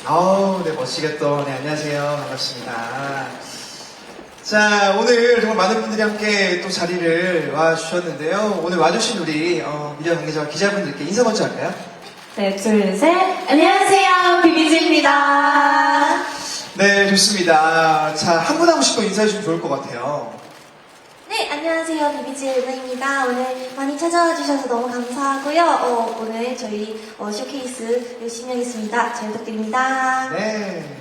아우, 네, 멋지게 또, 네, 안녕하세요. 반갑습니다. 자, 오늘 정말 많은 분들이 함께 또 자리를 와주셨는데요. 오늘 와주신 우리, 미디어 관계자와 기자분들께 인사 먼저 할까요? 네, 둘, 셋. 안녕하세요. 비비지입니다. 네, 좋습니다. 자, 한 분 한 분씩 또 인사해주시면 좋을 것 같아요. 네, 안녕하세요. 비비지 은하입니다. 오늘 많이 찾아와 주셔서 너무 감사하고요. 오늘 저희 쇼케이스 열심히 하겠습니다. 잘 부탁드립니다. 네.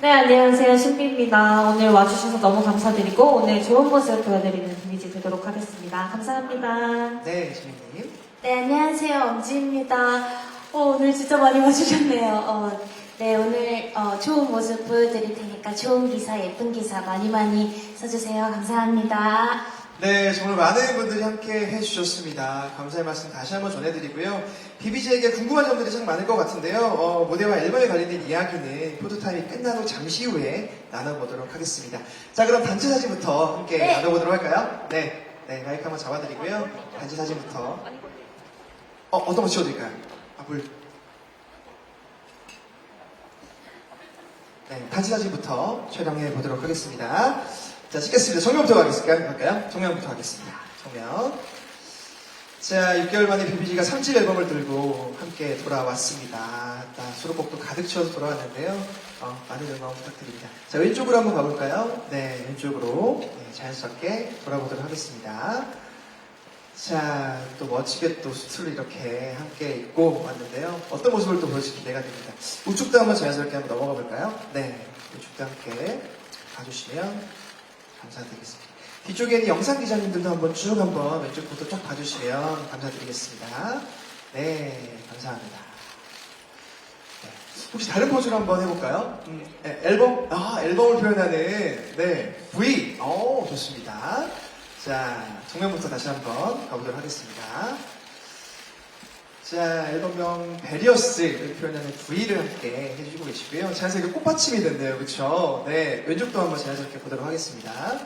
네, 안녕하세요. 신비입니다. 오늘 와주셔서 너무 감사드리고, 오늘 좋은 모습 보여드리는 비비지 되도록 하겠습니다. 감사합니다. 네, 지민님. 네, 안녕하세요. 엄지입니다. 오늘 진짜 많이 와주셨네요. 네, 오늘 좋은 모습 보여드릴 테니까 좋은 기사, 예쁜 기사 많이 써주세요. 감사합니다. 네, 정말 많은 분들이 함께 해주셨습니다. 감사의 말씀 다시 한번 전해드리고요. 비비지에게 궁금한 점들이 참 많을 것 같은데요. 무대와 앨범에 관련된 이야기는 포토타임이 끝난 후 잠시 후에 나눠보도록 하겠습니다. 자, 그럼 단체 사진부터 함께 네. 나눠보도록 할까요? 네, 마이크 한번 잡아드리고요. 단체 사진부터. 어떤 거 지워드릴까요? 물. 네, 단체 사진부터 촬영해 보도록 하겠습니다. 자, 찍겠습니다. 정면부터 갈까요? 정면부터 하겠습니다. 정면. 자, 6개월 만에 비비지가 3집 앨범을 들고 함께 돌아왔습니다. 수록곡도 가득 채워서 돌아왔는데요. 많은 응원 부탁드립니다. 자, 왼쪽으로 한번 가볼까요? 네, 왼쪽으로 자연스럽게 돌아보도록 하겠습니다. 자, 또 멋지게 또 수트를 이렇게 함께 입고 왔는데요. 어떤 모습을 또 보여줄지 기대가 됩니다. 우측도 한번 자연스럽게 한번 넘어가 볼까요? 네, 우측도 함께 봐주시면 감사드리겠습니다. 뒤쪽에는 영상 기자님들도 한번 쭉 한번 왼쪽부터 쭉 봐주시면 감사드리겠습니다. 네, 감사합니다. 네, 혹시 다른 포즈를 한번 해볼까요? 네, 앨범을 표현하는 V. 좋습니다. 자, 정면부터 다시 한번 가보도록 하겠습니다. 자, 앨범명 베리어스를 표현하는 V를 함께 해주시고 계시고요. 자연스럽게 꽃받침이 됐네요. 그쵸? 네, 왼쪽도 한번 자연스럽게 보도록 하겠습니다.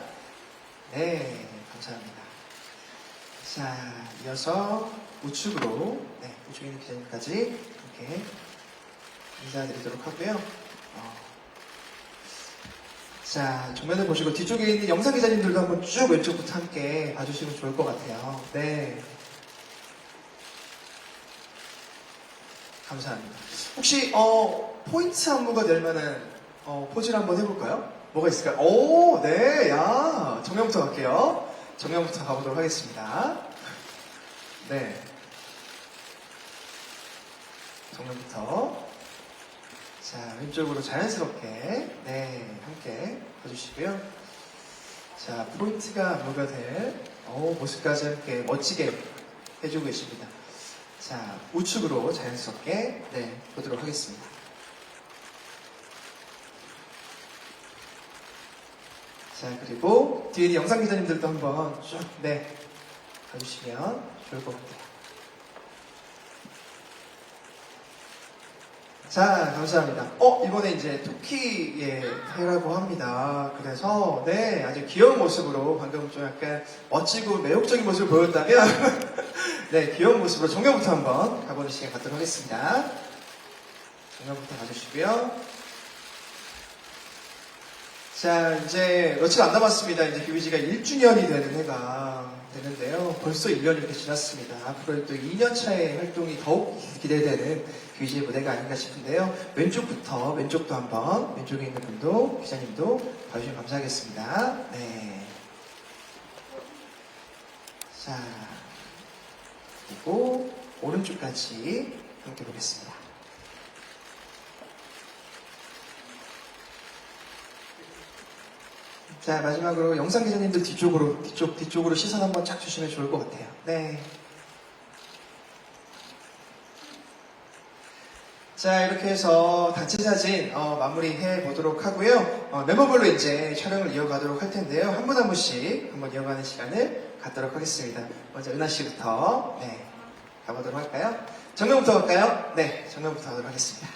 네, 감사합니다. 자, 이어서 우측으로, 우측에 있는 기자님까지 이렇게 인사드리도록 하고요. 자, 정면을 보시고 뒤쪽에 있는 영상 기자님들도 한번 쭉 왼쪽부터 함께 봐주시면 좋을 것 같아요. 네. 감사합니다. 혹시, 포인트 안무가 될 만한, 포즈를 한번 해볼까요? 뭐가 있을까요? 오, 네, 정면부터 갈게요. 정면부터 가보도록 하겠습니다. 네. 정면부터. 자, 왼쪽으로 자연스럽게, 함께 봐주시고요. 자, 포인트가 안무가 될, 모습까지 함께 멋지게 해주고 계십니다. 자, 우측으로 자연스럽게, 보도록 하겠습니다. 자, 그리고 뒤에 있는 영상 기자님들도 한번 쭉, 봐주시면 좋을 것 같아요. 자, 감사합니다. 이번에 이제 토끼의 해라고 합니다. 그래서, 아주 귀여운 모습으로 방금 좀 약간 멋지고 매혹적인 모습을 보였다면, 귀여운 모습으로 정면부터 한번 가보는 시간 갖도록 하겠습니다. 정면부터 가주시고요. 자, 이제 며칠 안 남았습니다. 이제 비비지가 1주년이 되는 해가 되는데요. 벌써 1년이 이렇게 지났습니다. 앞으로 또 2년 차의 활동이 더욱 기대되는 비비지의 무대가 아닌가 싶은데요. 왼쪽도 한번, 왼쪽에 있는 분도, 기자님도 봐주시면 감사하겠습니다. 네. 자, 그리고 오른쪽까지 함께 보겠습니다. 자, 마지막으로 영상 기자님들 뒤쪽으로 시선 한번 쫙 주시면 좋을 것 같아요. 네. 자, 이렇게 해서 단체 사진 마무리해 보도록 하고요. 멤버별로 이제 촬영을 이어가도록 할 텐데요. 한 분 한 분씩 한번 이어가는 시간을 갖도록 하겠습니다. 먼저 은하 씨부터 가보도록 할까요? 정면부터 갈까요? 네, 정면부터 가도록 하겠습니다.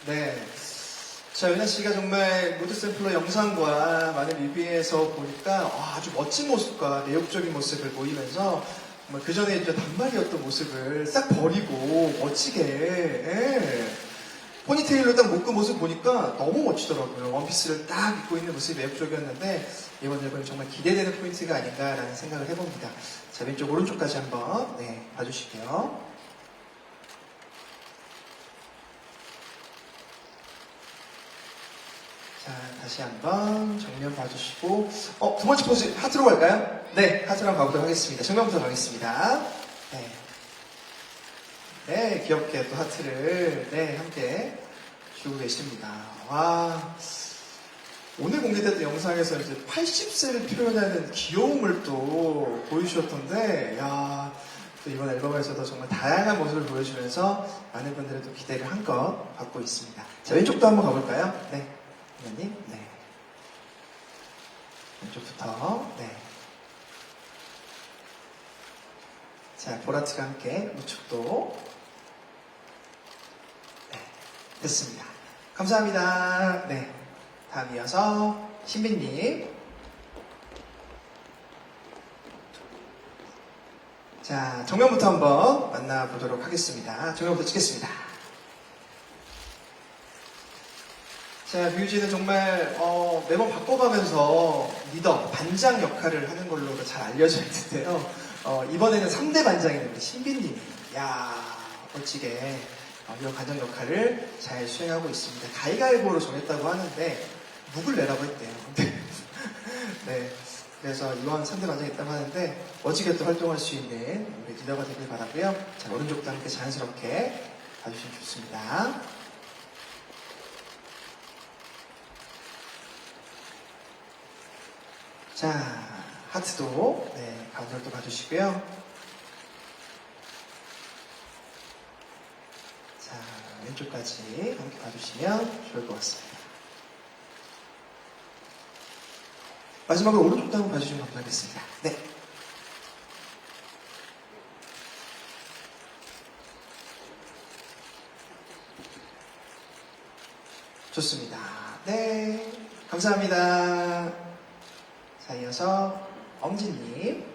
네. 자, 은하 씨가 정말 무드 샘플러 영상과 많은 뮤비에서 보니까 아주 멋진 모습과 내욕적인 모습을 보이면서 정말 그 전에 이제 단발이었던 모습을 싹 버리고 멋지게, 예. 포니테일로 딱 묶은 모습 보니까 너무 멋지더라고요. 원피스를 딱 입고 있는 모습이 매력적이었는데 이번 앨범이 정말 기대되는 포인트가 아닌가라는 생각을 해봅니다. 자, 왼쪽 오른쪽까지 한번 네, 봐주실게요. 자, 다시 한번 정면 봐주시고 두 번째 포즈 하트로 갈까요? 네, 하트로 한번 가보도록 하겠습니다. 정면부터 가겠습니다. 네. 네, 귀엽게 또 하트를 네, 함께 주고 계십니다. 와, 오늘 공개됐던 영상에서 이제 80세를 표현하는 귀여움을 또 보여주셨던데, 야, 또 이번 앨범에서도 정말 다양한 모습을 보여주면서 많은 분들의 또 기대를 한껏 받고 있습니다. 자, 왼쪽도 한번 가볼까요? 네, 선생님, 네. 왼쪽부터, 네. 자, 보라트가 함께 우측도 네, 됐습니다. 감사합니다. 네, 다음 이어서 신빈님. 자, 정면부터 한번 만나보도록 하겠습니다. 정면부터 찍겠습니다. 자, 뮤지는 정말 매번 바꿔가면서 리더, 반장 역할을 하는 걸로 잘 알려져 있는데요. 이번에는 3대 반장인 우리 신빈님이 멋지게 이런 반장 역할을 잘 수행하고 있습니다. 가위가위보로 정했다고 하는데 묵을 내라고 했대요. 네, 그래서 이번 3대 반장이 있다고 하는데 멋지게 또 활동할 수 있는 우리 리더가 되길 바라고요. 자, 오른쪽도 함께 자연스럽게 봐주시면 좋습니다. 자, 하트도 네, 가운데로 또 봐주시고요. 자, 왼쪽까지 함께 봐주시면 좋을 것 같습니다. 마지막으로 오른쪽도 한번 봐주시면 감사하겠습니다. 네. 좋습니다. 네. 감사합니다. 자, 이어서 엄진님.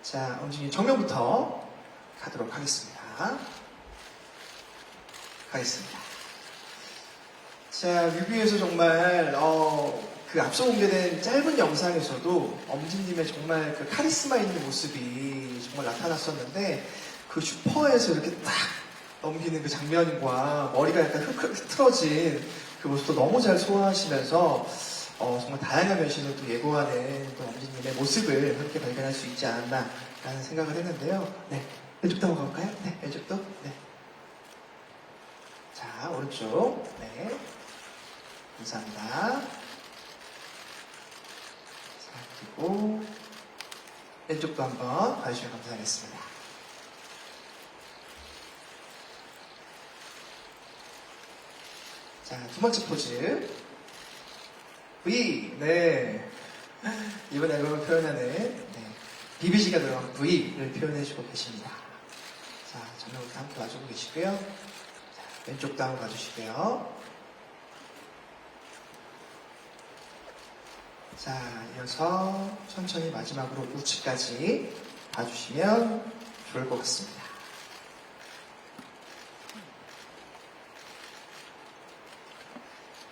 자, 엄진님 정면부터 가도록 하겠습니다. 가겠습니다. 자, 뮤비에서 정말 그 앞서 공개된 짧은 영상에서도 엄진님의 정말 그 카리스마 있는 모습이 정말 나타났었는데 그 슈퍼에서 이렇게 딱 넘기는 그 장면과 머리가 약간 흐트러진 그 모습도 너무 잘 소화하시면서 정말 다양한 변신을 또 예고하는 또 엄진님의 모습을 함께 발견할 수 있지 않았나라는 생각을 했는데요. 네, 왼쪽도 한번 가볼까요? 네, 왼쪽도. 네. 자, 오른쪽. 네, 감사합니다. 자, 그리고 왼쪽도 한번 봐주시면 감사하겠습니다. 자, 두 번째 포즈. V. 네. 이번 앨범을 표현하는 네. BBG가 들어간 V를 표현해주고 계십니다. 자, 정면부터 함께 와주고 계시고요. 자, 왼쪽도 한번 봐주시고요. 자, 이어서 천천히 마지막으로 우측까지 봐주시면 좋을 것 같습니다.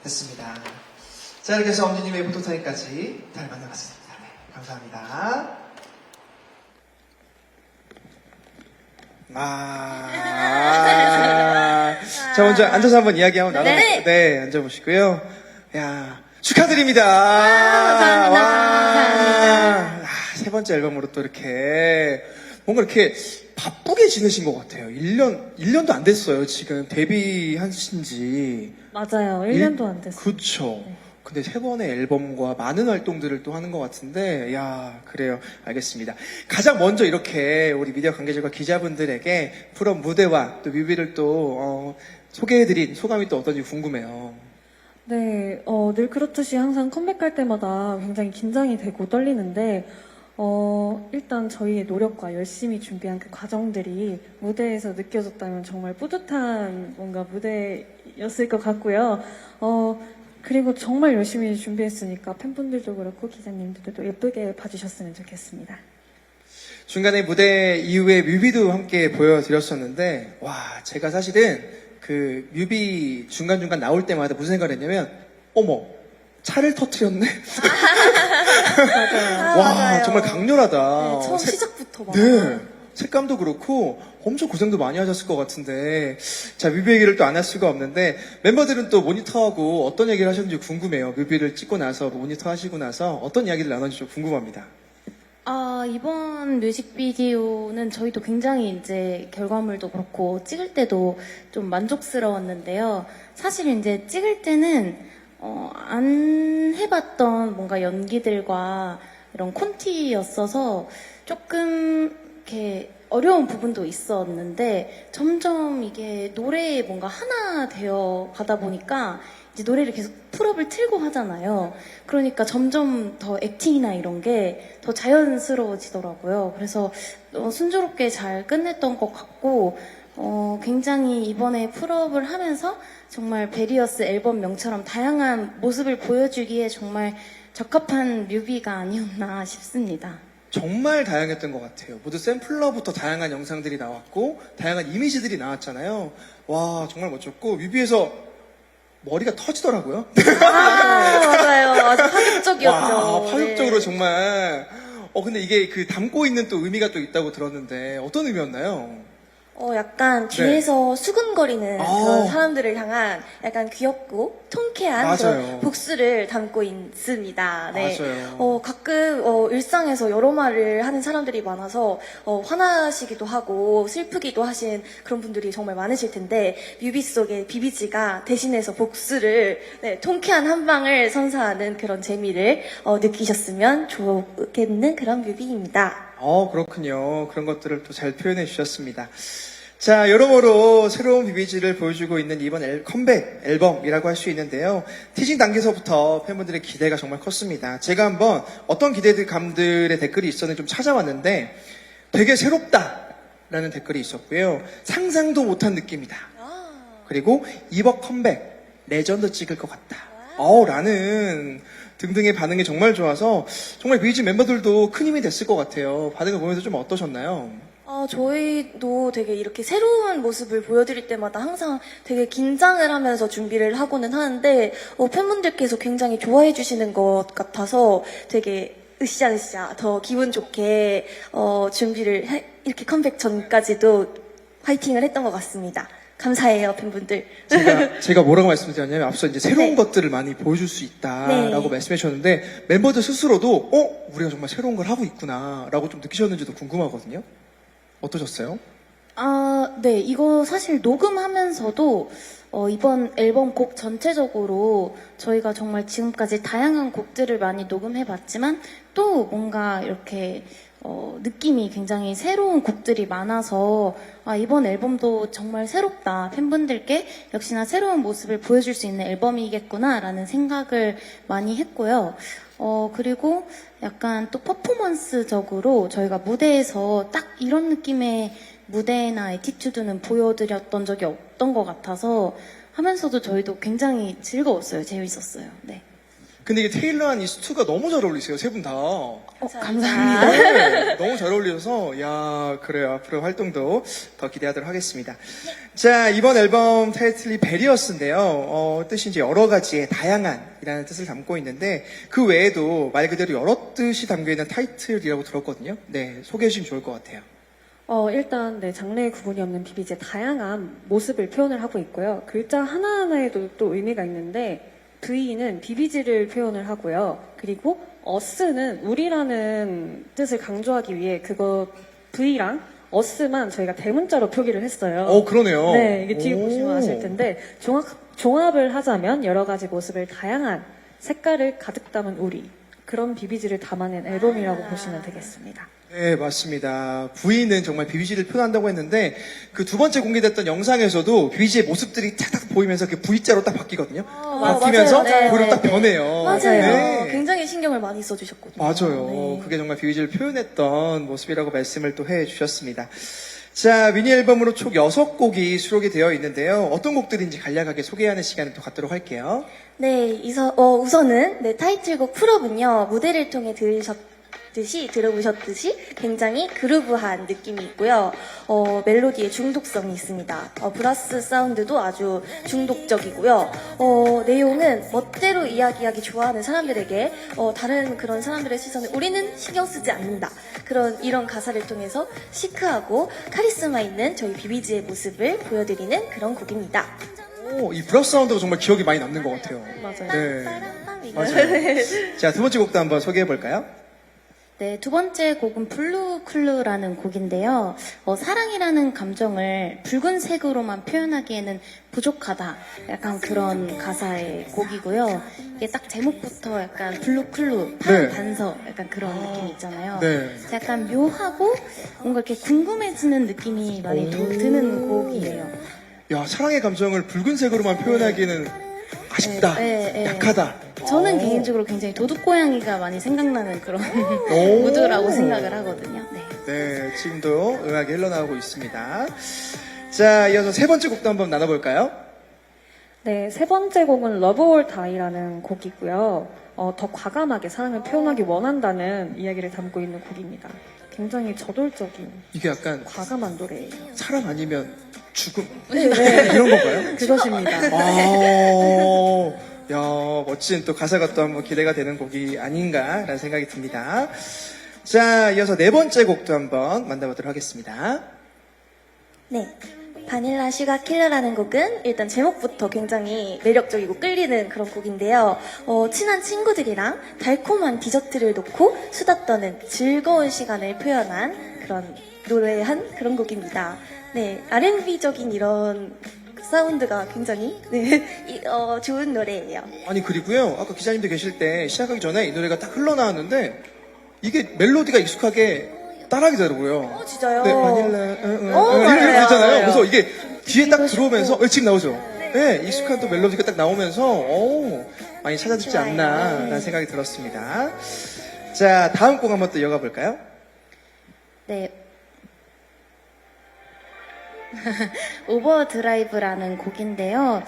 됐습니다. 자, 이렇게 해서 엄지님의 포토타임까지 잘 만나봤습니다. 네, 감사합니다. 자, 먼저 앉아서 한번 이야기 한번 나눠볼까요? 네, 앉아보시고요. 야, 축하드립니다. 감사합니다. 감사합니다. 세 번째 앨범으로 또 이렇게 뭔가 이렇게 바쁘게 지내신 것 같아요. 1년도 안 됐어요. 지금 데뷔하신 지. 맞아요. 1년도 안 됐어요. 그쵸. 네. 근데 세 번의 앨범과 많은 활동들을 또 하는 것 같은데, 야, 그래요. 알겠습니다. 가장 먼저 이렇게 우리 미디어 관계자과 기자분들에게 프롬 무대와 또 뮤비를 또, 소개해드린 소감이 또 어떤지 궁금해요. 네, 늘 그렇듯이 항상 컴백할 때마다 굉장히 긴장이 되고 떨리는데, 일단 저희의 노력과 열심히 준비한 그 과정들이 무대에서 느껴졌다면 정말 뿌듯한 뭔가 무대였을 것 같고요. 그리고 정말 열심히 준비했으니까 팬분들도 그렇고 기자님들도 예쁘게 봐주셨으면 좋겠습니다. 중간에 무대 이후에 뮤비도 함께 보여드렸었는데, 와, 제가 사실은 그 뮤비 중간중간 나올 때마다 무슨 생각을 했냐면, 어머, 차를 터트렸네? 와, 맞아요. 정말 강렬하다. 네, 처음 색- 시작부터 막. 네. 색감도 그렇고 엄청 고생도 많이 하셨을 것 같은데, 자, 뮤비 얘기를 또 안 할 수가 없는데, 멤버들은 또 모니터하고 어떤 얘기를 하셨는지 궁금해요. 뮤비를 찍고 나서, 모니터 하시고 나서 어떤 이야기를 나눴는지 좀 궁금합니다. 이번 뮤직비디오는 저희도 굉장히 이제 결과물도 그렇고 찍을 때도 좀 만족스러웠는데요. 사실 이제 찍을 때는 안 해봤던 뭔가 연기들과 이런 콘티였어서 조금 이렇게 어려운 부분도 있었는데 점점 이게 노래에 뭔가 하나 되어 가다 보니까 이제 노래를 계속 풀업을 틀고 하잖아요. 그러니까 점점 더 액팅이나 이런 게 더 자연스러워지더라고요. 그래서 순조롭게 잘 끝냈던 것 같고 굉장히 이번에 풀업을 하면서 정말 베리어스 앨범 명처럼 다양한 모습을 보여주기에 정말 적합한 뮤비가 아니었나 싶습니다. 정말 다양했던 것 같아요. 모두 샘플러부터 다양한 영상들이 나왔고, 다양한 이미지들이 나왔잖아요. 와, 정말 멋졌고, 뮤비에서 머리가 터지더라고요. 맞아요. 아주 파격적이었죠. 와, 파격적으로 네. 정말. 근데 이게 그 담고 있는 또 의미가 또 있다고 들었는데, 어떤 의미였나요? 약간 뒤에서 수근거리는 아. 그런 사람들을 향한 약간 귀엽고 통쾌한 맞아요. 그런 복수를 담고 있습니다. 네. 맞아요. 가끔 일상에서 여러 말을 하는 사람들이 많아서 화나시기도 하고 슬프기도 하신 그런 분들이 정말 많으실 텐데 뮤비 속에 비비지가 대신해서 복수를 통쾌한 한 방을 선사하는 그런 재미를 느끼셨으면 좋겠는 그런 뮤비입니다. 그렇군요. 그런 것들을 또 잘 표현해 주셨습니다. 자, 여러모로 새로운 비비지를 보여주고 있는 이번 컴백 앨범이라고 할 수 있는데요. 티징 단계서부터 팬분들의 기대가 정말 컸습니다. 제가 한번 어떤 기대감들의 댓글이 있었는지 좀 찾아왔는데, 되게 새롭다라는 댓글이 있었고요. 상상도 못한 느낌이다. 그리고 이번 컴백 레전드 찍을 것 같다. 라는 등등의 반응이 정말 좋아서 정말 뮤직 멤버들도 큰 힘이 됐을 것 같아요. 반응을 보면서 좀 어떠셨나요? 저희도 되게 이렇게 새로운 모습을 보여드릴 때마다 항상 되게 긴장을 하면서 준비를 하고는 하는데, 팬분들께서 굉장히 좋아해 주시는 것 같아서 되게 으쌰으쌰 더 기분 좋게, 이렇게 컴백 전까지도 화이팅을 했던 것 같습니다. 감사해요, 팬분들. 제가 뭐라고 말씀드렸냐면 앞서 이제 새로운 네. 것들을 많이 보여줄 수 있다라고 네. 말씀해 주셨는데 멤버들 스스로도 우리가 정말 새로운 걸 하고 있구나라고 좀 느끼셨는지도 궁금하거든요. 어떠셨어요? 네, 이거 사실 녹음하면서도 이번 앨범 곡 전체적으로 저희가 정말 지금까지 다양한 곡들을 많이 녹음해봤지만 또 뭔가 이렇게 느낌이 굉장히 새로운 곡들이 많아서 이번 앨범도 정말 새롭다. 팬분들께 역시나 새로운 모습을 보여줄 수 있는 앨범이겠구나라는 생각을 많이 했고요. 그리고 약간 또 퍼포먼스적으로 저희가 무대에서 딱 이런 느낌의 무대나 에티튜드는 보여드렸던 적이 없던 것 같아서 하면서도 저희도 굉장히 즐거웠어요. 재밌었어요. 네. 근데 이게 테일러한 이 스투가 너무 잘 어울리세요. 세 분 다. 감사합니다. 네, 너무 잘 어울려서 야, 그래요. 앞으로 활동도 더 기대하도록 하겠습니다. 자, 이번 앨범 타이틀이 베리어스인데요. 뜻이 이제 여러 가지의 다양한이라는 뜻을 담고 있는데 그 외에도 말 그대로 여러 뜻이 담겨 있는 타이틀이라고 들었거든요. 네, 소개해 주시면 좋을 것 같아요. 일단 장르의 구분이 없는 비비지의 다양한 모습을 표현을 하고 있고요. 글자 하나하나에도 또 의미가 있는데 V는 비비지를 표현을 하고요. 그리고 us는 우리라는 뜻을 강조하기 위해 그거 V랑 us만 저희가 대문자로 표기를 했어요. 그러네요. 네, 이게 뒤에 오. 보시면 아실 텐데 종합을 하자면 여러 가지 모습을 다양한 색깔을 가득 담은 우리 그런 비비지를 담아낸 앨범이라고 보시면 되겠습니다. 네, 맞습니다. V는 정말 BBG를 표현한다고 했는데 그 두 번째 공개됐던 영상에서도 BBG의 모습들이 탁탁 보이면서 그 V자로 딱 바뀌거든요. 바뀌면서 맞아요. V로 네, 딱 네. 변해요. 맞아요. 네. 굉장히 신경을 많이 써주셨거든요. 맞아요. 네. 그게 정말 BBG를 표현했던 모습이라고 말씀을 또 해주셨습니다. 자, 미니 앨범으로 총 6곡이 수록이 되어 있는데요. 어떤 곡들인지 간략하게 소개하는 시간을 또 갖도록 할게요. 네, 우선은 네, 타이틀곡 풀업은요, 무대를 통해 들어보셨듯이 굉장히 그루브한 느낌이 있고요. 멜로디에 중독성이 있습니다. 브라스 사운드도 아주 중독적이고요. 내용은 멋대로 이야기하기 좋아하는 사람들에게 다른 그런 사람들의 시선을 우리는 신경 쓰지 않는다. 이런 가사를 통해서 시크하고 카리스마 있는 저희 비비지의 모습을 보여드리는 그런 곡입니다. 오, 이 브라스 사운드가 정말 기억이 많이 남는 것 같아요. 맞아요. 네. 빠람빰 이거. 맞아요. 자, 두 번째 곡도 한번 소개해 볼까요? 네, 두 번째 곡은 블루클루라는 곡인데요. 사랑이라는 감정을 붉은색으로만 표현하기에는 부족하다. 약간 그런 가사의 곡이고요. 이게 딱 제목부터 약간 블루클루, 파란 네. 반석, 약간 그런 느낌 있잖아요. 네. 약간 묘하고 뭔가 이렇게 궁금해지는 느낌이 많이 드는 곡이에요. 야, 사랑의 감정을 붉은색으로만 표현하기에는 아쉽다. 네. 약하다. 저는 개인적으로 굉장히 도둑고양이가 많이 생각나는 그런 오. 무드라고 생각을 하거든요. 네. 네, 지금도 음악이 흘러나오고 있습니다. 자, 이어서 세 번째 곡도 한번 나눠볼까요? 네, 세 번째 곡은 Love or Die라는 곡이고요. 더 과감하게 사랑을 표현하기 원한다는 이야기를 담고 있는 곡입니다. 굉장히 저돌적인 이게 약간 과감한 노래예요. 사람 아니면 죽음 네. 이런 건가요? 그것입니다. 아, 야, 멋진 또 가사가 또 한번 기대가 되는 곡이 아닌가라는 생각이 듭니다. 자, 이어서 네 번째 곡도 한번 만나보도록 하겠습니다. 네. 바닐라 슈가 킬러라는 곡은 일단 제목부터 굉장히 매력적이고 끌리는 그런 곡인데요. 친한 친구들이랑 달콤한 디저트를 놓고 수다 떠는 즐거운 시간을 표현한 노래한 그런 곡입니다. 네, R&B적인 이런 사운드가 굉장히 좋은 노래예요. 아니, 그리고요, 아까 기자님도 계실 때 시작하기 전에 이 노래가 딱 흘러나왔는데 이게 멜로디가 익숙하게 따라하게 되더라고요. 진짜요? 네, 바닐라, 맞아요. 이렇게 있잖아요. 맞아요. 그래서 이게 뒤에 딱 들어오면서, 지금 나오죠? 네, 익숙한 또 멜로디가 딱 나오면서, 많이 찾아듣지 좋아요. 않나라는 생각이 들었습니다. 자, 다음 곡 한번 또 이어가 볼까요? 네. 오버드라이브라는 곡인데요.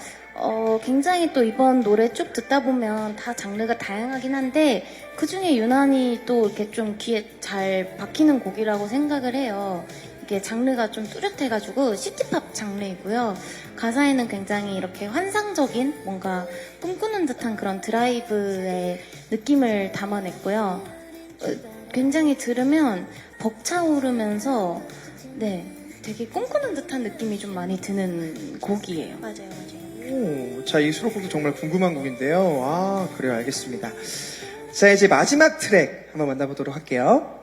굉장히 또 이번 노래 쭉 듣다 보면 다 장르가 다양하긴 한데 그 중에 유난히 또 이렇게 좀 귀에 잘 박히는 곡이라고 생각을 해요. 이게 장르가 좀 뚜렷해가지고 시티팝 장르이고요. 가사에는 굉장히 이렇게 환상적인 뭔가 꿈꾸는 듯한 그런 드라이브의 느낌을 담아냈고요. 굉장히 들으면 벅차오르면서 되게 꿈꾸는 듯한 느낌이 좀 많이 드는 곡이에요. 맞아요. 오, 자, 이 수록곡도 정말 궁금한 곡인데요. 아, 그래요. 알겠습니다. 자, 이제 마지막 트랙 한번 만나보도록 할게요.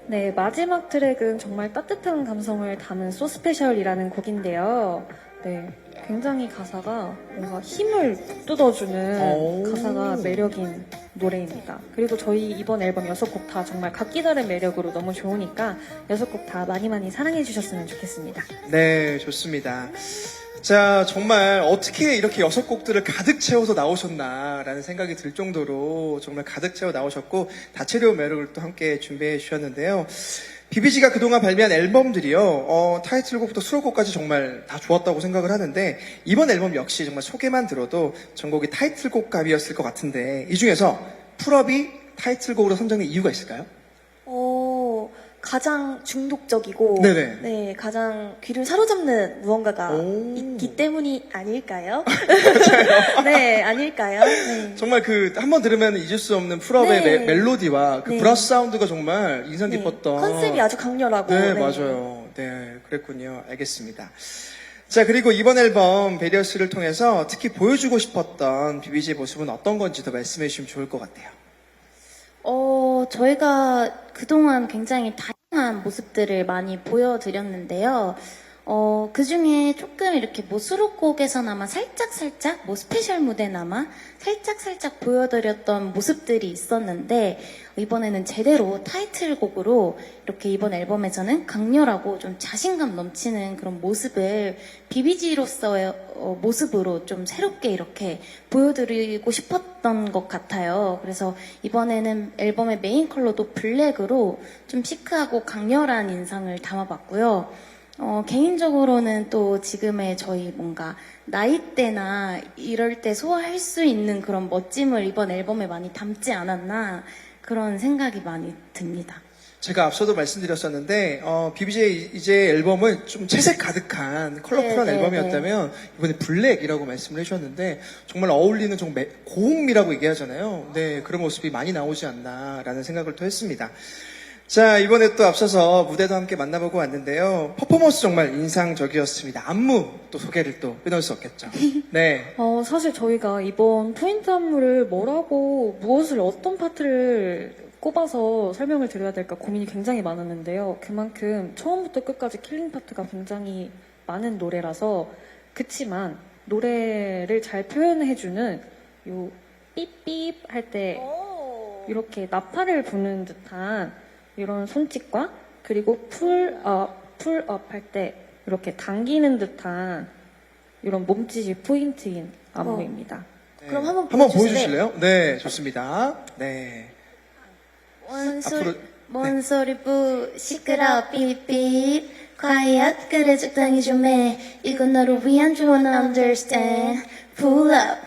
네, 마지막 트랙은 정말 따뜻한 감성을 담은 So Special이라는 곡인데요. 네, 굉장히 가사가 뭔가 힘을 쏟아주는 오. 가사가 매력인 노래입니다. 그리고 저희 이번 앨범 6곡 다 정말 각기 다른 매력으로 너무 좋으니까 6곡 다 많이 많이 사랑해 주셨으면 좋겠습니다. 네, 좋습니다. 자, 정말 어떻게 이렇게 6곡들을 가득 채워서 나오셨나라는 생각이 들 정도로 정말 가득 채워 나오셨고 다채로운 매력을 또 함께 준비해 주셨는데요. BBG가 그동안 발매한 앨범들이요, 타이틀곡부터 수록곡까지 정말 다 좋았다고 생각을 하는데 이번 앨범 역시 정말 소개만 들어도 전곡이 타이틀곡감이었을 것 같은데 이 중에서 풀업이 타이틀곡으로 선정된 이유가 있을까요? 가장 중독적이고 네네. 네, 가장 귀를 사로잡는 무언가가 오. 있기 때문이 아닐까요? 맞아요. 네, 아닐까요? 네. 정말 그 한번 들으면 잊을 수 없는 풀업의 네. 멜로디와 그 네. 브라스 사운드가 정말 인상 네, 깊었던 컨셉이 아주 강렬하고 네, 맞아요. 네, 그랬군요. 알겠습니다. 자, 그리고 이번 앨범 베리어스를 통해서 특히 보여주고 싶었던 BBG의 모습은 어떤 건지 더 말씀해 주시면 좋을 것 같아요. 저희가 그동안 굉장히 다양한 모습들을 많이 보여드렸는데요. 그 중에 조금 이렇게 뭐 수록곡에서나마 살짝 뭐 스페셜 무대나마 살짝 보여드렸던 모습들이 있었는데 이번에는 제대로 타이틀곡으로 이렇게 이번 앨범에서는 강렬하고 좀 자신감 넘치는 그런 모습을 비비지로서의 모습으로 좀 새롭게 이렇게 보여드리고 싶었던 것 같아요. 그래서 이번에는 앨범의 메인 컬러도 블랙으로 좀 시크하고 강렬한 인상을 담아봤고요. 개인적으로는 또 지금의 저희 뭔가 나이대나 이럴 때 소화할 수 있는 그런 멋짐을 이번 앨범에 많이 담지 않았나 그런 생각이 많이 듭니다. 제가 앞서도 말씀드렸었는데 BBJ 이제 앨범은 좀 채색 가득한 컬러풀한 네, 네, 앨범이었다면 이번에 블랙이라고 말씀을 해주셨는데 정말 어울리는 좀 고음이라고 얘기하잖아요. 네, 그런 모습이 많이 나오지 않나라는 생각을 또 했습니다. 자, 이번에 또 앞서서 무대도 함께 만나보고 왔는데요. 퍼포먼스 정말 인상적이었습니다. 안무 또 소개를 또 빼놓을 수 없겠죠. 네. 사실 저희가 이번 포인트 안무를 무엇을 어떤 파트를 꼽아서 설명을 드려야 될까 고민이 굉장히 많았는데요. 그만큼 처음부터 끝까지 킬링 파트가 굉장히 많은 노래라서 그치만 노래를 잘 표현해주는 요 삐삐 할 때 이렇게 나팔을 부는 듯한 이런 손짓과 그리고 풀업 할 때 이렇게 당기는 듯한 이런 몸짓이 포인트인 안무입니다. 네. 그럼 한번 보여주실래요? 네, 좋습니다. 네. 앞으로, 뭔 소리 뿌 시끄러 삐삐 quiet 그래 적당히 좀 해 이건 너를 위한 좋은 understand pull up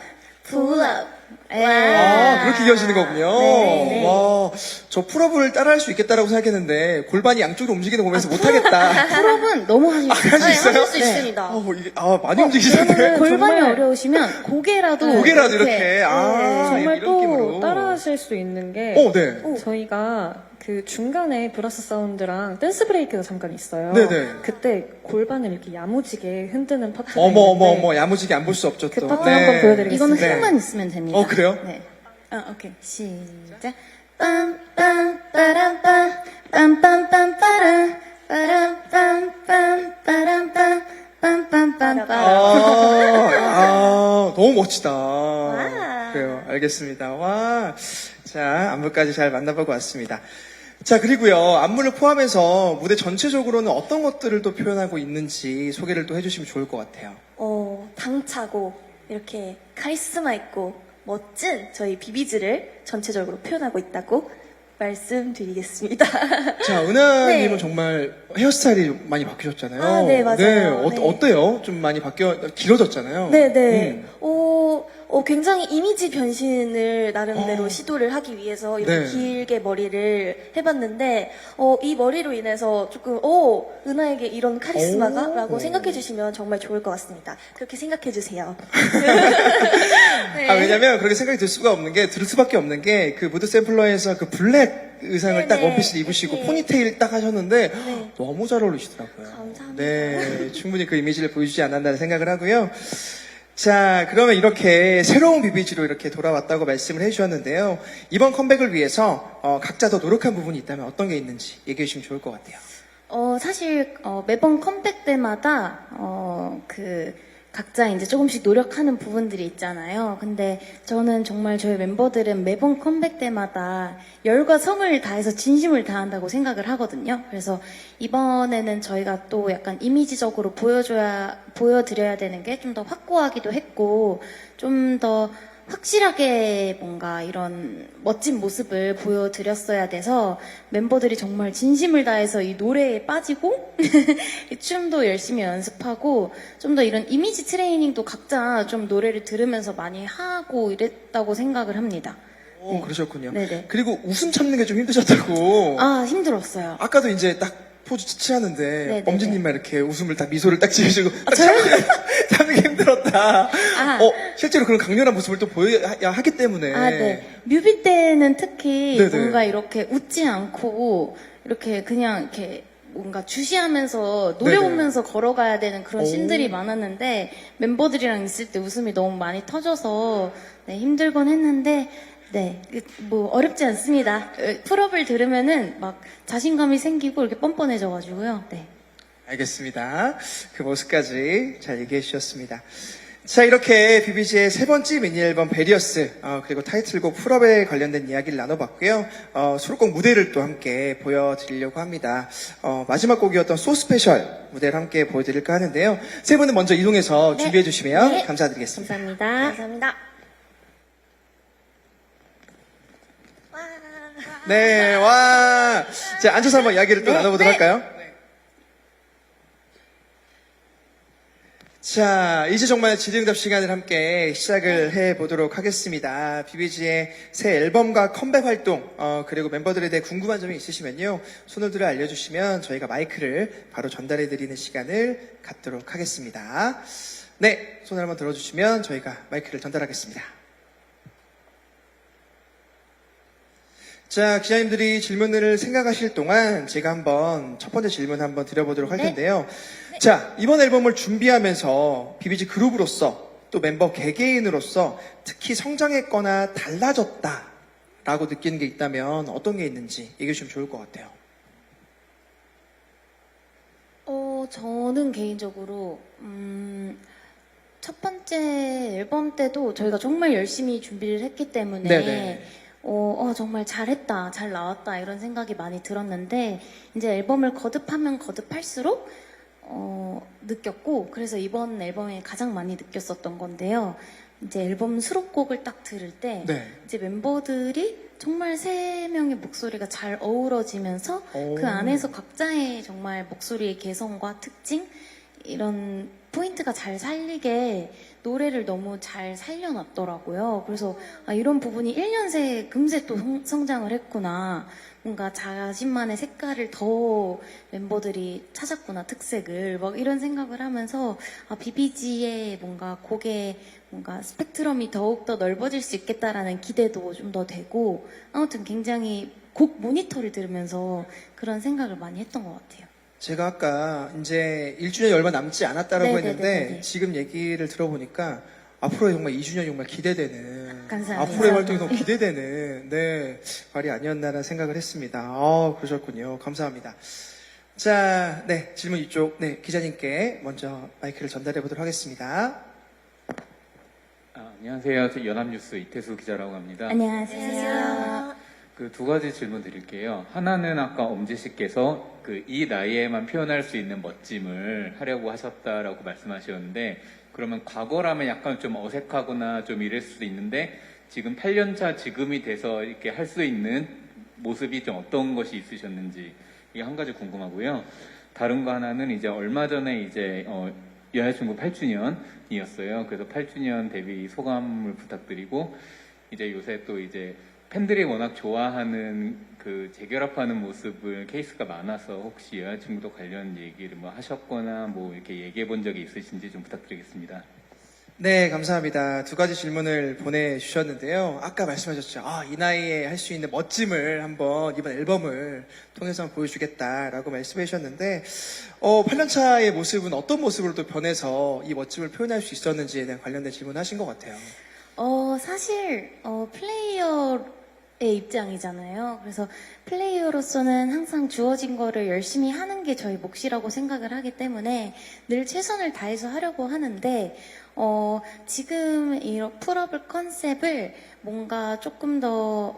그렇게 이어지는 거군요. 네. 와, 저 풀업을 따라할 수 있겠다라고 생각했는데 골반이 양쪽으로 움직이는 거 보면서 못하겠다. 풀업은 너무 하실 수 할 수 있어요? 하실 수 있습니다. 이게, 많이 움직이시는데. 그러면은 골반이 정말- 어려우시면 고개라도 이렇게. 정말 이런 또 느낌으로. 따라하실 수 있는 게 네. 저희가 그 중간에 브라스 사운드랑 댄스 브레이크가 잠깐 있어요. 네네. 그때 골반을 이렇게 야무지게 흔드는 파트가 어머, 있는데 야무지게 안 볼 수 없죠, 그 또. 파트 한번 보여드리겠습니다. 이거는 네. 흥만 있으면 됩니다. 그래요? 네. 오케이. 시작. 빰빰 빠람빰 빰빰빰 빠람 빠람빰빰 빠람빰 빰빰빰 너무 멋지다. 그래요. 알겠습니다. 와. 자, 안무까지 잘 만나보고 왔습니다. 자, 그리고요, 안무를 포함해서 무대 전체적으로는 어떤 것들을 또 표현하고 있는지 소개를 또 해주시면 좋을 것 같아요. 당차고 이렇게 카리스마 있고 멋진 저희 비비즈를 전체적으로 표현하고 있다고 말씀드리겠습니다. 자, 은하님은 네. 정말 헤어스타일이 많이 바뀌셨잖아요. 네, 맞아요. 네. 어때요? 좀 많이 길어졌잖아요. 네네. 굉장히 이미지 변신을 나름대로 시도를 하기 위해서 이렇게 네. 길게 머리를 해봤는데, 이 머리로 인해서 조금, 은하에게 이런 카리스마가? 오. 라고 생각해 주시면 정말 좋을 것 같습니다. 그렇게 생각해 주세요. 네. 왜냐면 그렇게 생각이 들 수밖에 없는 게 그 무드 샘플러에서 그 블랙 의상을 네네. 딱 원피스를 입으시고 네. 포니테일 딱 하셨는데 네. 너무 잘 어울리시더라고요. 감사합니다. 네, 충분히 그 이미지를 보여주지 않았다는 생각을 하고요. 자, 그러면 이렇게 새로운 비비지로 이렇게 돌아왔다고 말씀을 해주셨는데요. 이번 컴백을 위해서 각자 더 노력한 부분이 있다면 어떤 게 있는지 얘기해 주시면 좋을 것 같아요. 사실 매번 컴백 때마다 각자 이제 조금씩 노력하는 부분들이 있잖아요. 근데 저는 정말 저희 멤버들은 매번 컴백 때마다 열과 성을 다해서 진심을 다한다고 생각을 하거든요. 그래서 이번에는 저희가 또 약간 이미지적으로 보여드려야 되는 게 좀 더 확고하기도 했고, 좀 더 확실하게 뭔가 이런 멋진 모습을 보여드렸어야 돼서 멤버들이 정말 진심을 다해서 이 노래에 빠지고 이 춤도 열심히 연습하고 좀 더 이런 이미지 트레이닝도 각자 좀 노래를 들으면서 많이 하고 이랬다고 생각을 합니다. 네. 그러셨군요. 네네. 그리고 웃음 참는 게 좀 힘드셨다고. 힘들었어요. 아까도 이제 딱 포즈 취하는데 네네네. 엄지님만 이렇게 웃음을 딱 미소를 딱 지으시고 참는 게 힘들었다. 실제로 그런 강렬한 모습을 또 보여야 하기 때문에. 네. 뮤비 때는 특히 네네. 뭔가 이렇게 웃지 않고 이렇게 그냥 이렇게 뭔가 주시하면서 노래오면서 걸어가야 되는 그런 오. 씬들이 많았는데 멤버들이랑 있을 때 웃음이 너무 많이 터져서 힘들곤 했는데 뭐 어렵지 않습니다. 풀업을 들으면은 막 자신감이 생기고 이렇게 뻔뻔해져가지고요. 네. 알겠습니다. 그 모습까지 잘 얘기해 주셨습니다. 자, 이렇게 비비지의 세 번째 미니 앨범 베리어스, 그리고 타이틀곡 풀업에 관련된 이야기를 나눠봤고요. 수록곡 무대를 또 함께 보여드리려고 합니다. 마지막 곡이었던 소 스페셜 무대를 함께 보여드릴까 하는데요. 세 분은 먼저 이동해서 준비해 주시면 네. 감사드리겠습니다. 감사합니다. 감사합니다. 네, 와. 자, 앉아서 한번 이야기를 또 나눠보도록 할까요? 자, 이제 정말 질의응답 시간을 함께 시작을 해보도록 하겠습니다. 비비지의 새 앨범과 컴백 활동, 그리고 멤버들에 대해 궁금한 점이 있으시면요. 손을 들어 알려주시면 저희가 마이크를 바로 전달해드리는 시간을 갖도록 하겠습니다. 네, 손을 한번 들어주시면 저희가 마이크를 전달하겠습니다. 자, 기자님들이 질문을 생각하실 동안 제가 한번 첫 번째 질문 한번 드려보도록 할 텐데요. 자, 이번 앨범을 준비하면서 비비지 그룹으로서 또 멤버 개개인으로서 특히 성장했거나 달라졌다라고 느끼는 게 있다면 어떤 게 있는지 얘기해 주시면 좋을 것 같아요. 저는 개인적으로, 첫 번째 앨범 때도 저희가 정말 열심히 준비를 했기 때문에, 네네. 정말 잘했다, 잘 나왔다, 이런 생각이 많이 들었는데, 이제 앨범을 거듭하면 거듭할수록, 느꼈고, 그래서 이번 앨범에 가장 많이 느꼈었던 건데요. 이제 앨범 수록곡을 딱 들을 때, 네. 이제 멤버들이 정말 세 명의 목소리가 잘 어우러지면서 오. 그 안에서 각자의 정말 목소리의 개성과 특징, 이런 포인트가 잘 살리게 노래를 너무 잘 살려놨더라고요. 그래서 이런 부분이 1년 새 금세 또 성장을 했구나. 뭔가 자신만의 색깔을 더 멤버들이 찾았구나, 특색을. 막 이런 생각을 하면서 비비지의 뭔가 곡의 뭔가 스펙트럼이 더욱더 넓어질 수 있겠다라는 기대도 좀 더 되고, 아무튼 굉장히 곡 모니터를 들으면서 그런 생각을 많이 했던 것 같아요. 제가 아까 이제 1주년이 얼마 남지 않았다라고 네네네네. 했는데 지금 얘기를 들어보니까 앞으로 정말 2주년이 정말 기대되는 감사합니다. 앞으로의 활동이 너무 기대되는 발이 아니었나라는 생각을 했습니다. 그러셨군요. 감사합니다. 자, 네, 질문 이쪽 기자님께 먼저 마이크를 전달해 보도록 하겠습니다. 안녕하세요. 저 연합뉴스 이태수 기자라고 합니다. 안녕하세요. 그 두 가지 질문 드릴게요. 하나는 아까 엄지 씨께서 이 나이에만 표현할 수 있는 멋짐을 하려고 하셨다라고 말씀하셨는데, 그러면 과거라면 약간 좀 어색하거나 좀 이럴 수도 있는데, 지금 8년차 지금이 돼서 이렇게 할 수 있는 모습이 좀 어떤 것이 있으셨는지, 이게 한 가지 궁금하고요. 다른 거 하나는 이제 얼마 전에 이제 여자친구 8주년이었어요. 그래서 8주년 데뷔 소감을 부탁드리고, 이제 요새 또 이제 팬들이 워낙 좋아하는 그 재결합하는 모습을 케이스가 많아서 혹시 여자친구도 관련 얘기를 뭐 하셨거나 뭐 이렇게 얘기해 본 적이 있으신지 좀 부탁드리겠습니다. 네, 감사합니다. 두 가지 질문을 보내주셨는데요. 아까 말씀하셨죠. 이 나이에 할 수 있는 멋짐을 한번 이번 앨범을 통해서 한번 보여주겠다라고 말씀해 주셨는데, 8년차의 모습은 어떤 모습으로 또 변해서 이 멋짐을 표현할 수 있었는지에 대한 관련된 질문을 하신 것 같아요. 사실, 플레이어의 입장이잖아요. 그래서 플레이어로서는 항상 주어진 거를 열심히 하는 게 저희 몫이라고 생각을 하기 때문에 늘 최선을 다해서 하려고 하는데, 지금 이 풀업을 컨셉을 뭔가 조금 더,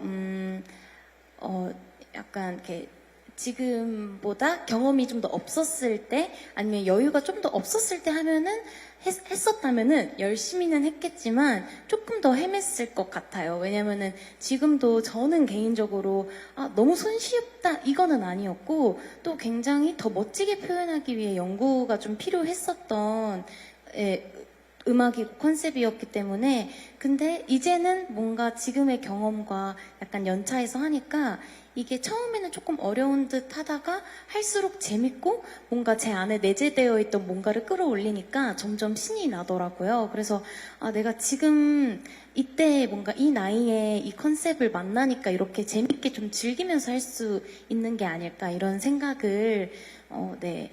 약간 이렇게 지금보다 경험이 좀 더 없었을 때, 아니면 여유가 좀 더 없었을 때 하면은, 했었다면은 열심히는 했겠지만 조금 더 헤맸을 것 같아요. 왜냐면은 지금도 저는 개인적으로 너무 손쉬웠다 이거는 아니었고, 또 굉장히 더 멋지게 표현하기 위해 연구가 좀 필요했었던 음악이고 컨셉이었기 때문에, 근데 이제는 뭔가 지금의 경험과 약간 연차해서 하니까 이게 처음에는 조금 어려운 듯 하다가 할수록 재밌고 뭔가 제 안에 내재되어 있던 뭔가를 끌어올리니까 점점 신이 나더라고요. 그래서 내가 지금 이때 뭔가 이 나이에 이 컨셉을 만나니까 이렇게 재밌게 좀 즐기면서 할 수 있는 게 아닐까, 이런 생각을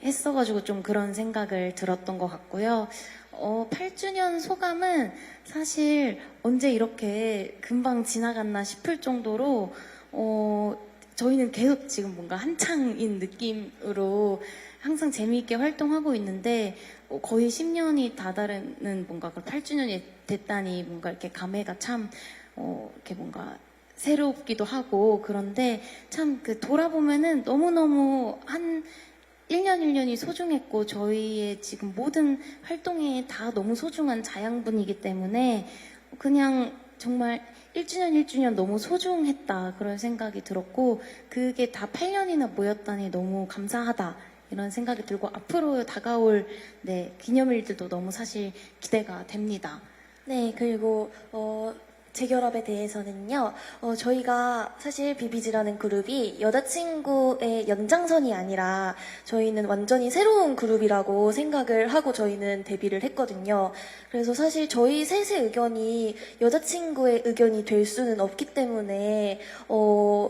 했어가지고 좀 그런 생각을 들었던 것 같고요. 8주년 소감은 사실 언제 이렇게 금방 지나갔나 싶을 정도로 저희는 계속 지금 뭔가 한창인 느낌으로 항상 재미있게 활동하고 있는데 거의 10년이 다다르는 뭔가 8주년이 됐다니 뭔가 이렇게 감회가 참 이렇게 뭔가 새롭기도 하고 그런데 참 그 돌아보면은 너무너무 한 1년 1년이 소중했고 저희의 지금 모든 활동이 다 너무 소중한 자양분이기 때문에 그냥 정말 1주년 1주년 너무 소중했다 그런 생각이 들었고 그게 다 8년이나 모였다니 너무 감사하다 이런 생각이 들고 앞으로 다가올 기념일들도 너무 사실 기대가 됩니다. 네, 그리고 재결합에 대해서는요, 저희가 사실 비비지라는 그룹이 여자친구의 연장선이 아니라 저희는 완전히 새로운 그룹이라고 생각을 하고 저희는 데뷔를 했거든요. 그래서 사실 저희 셋의 의견이 여자친구의 의견이 될 수는 없기 때문에,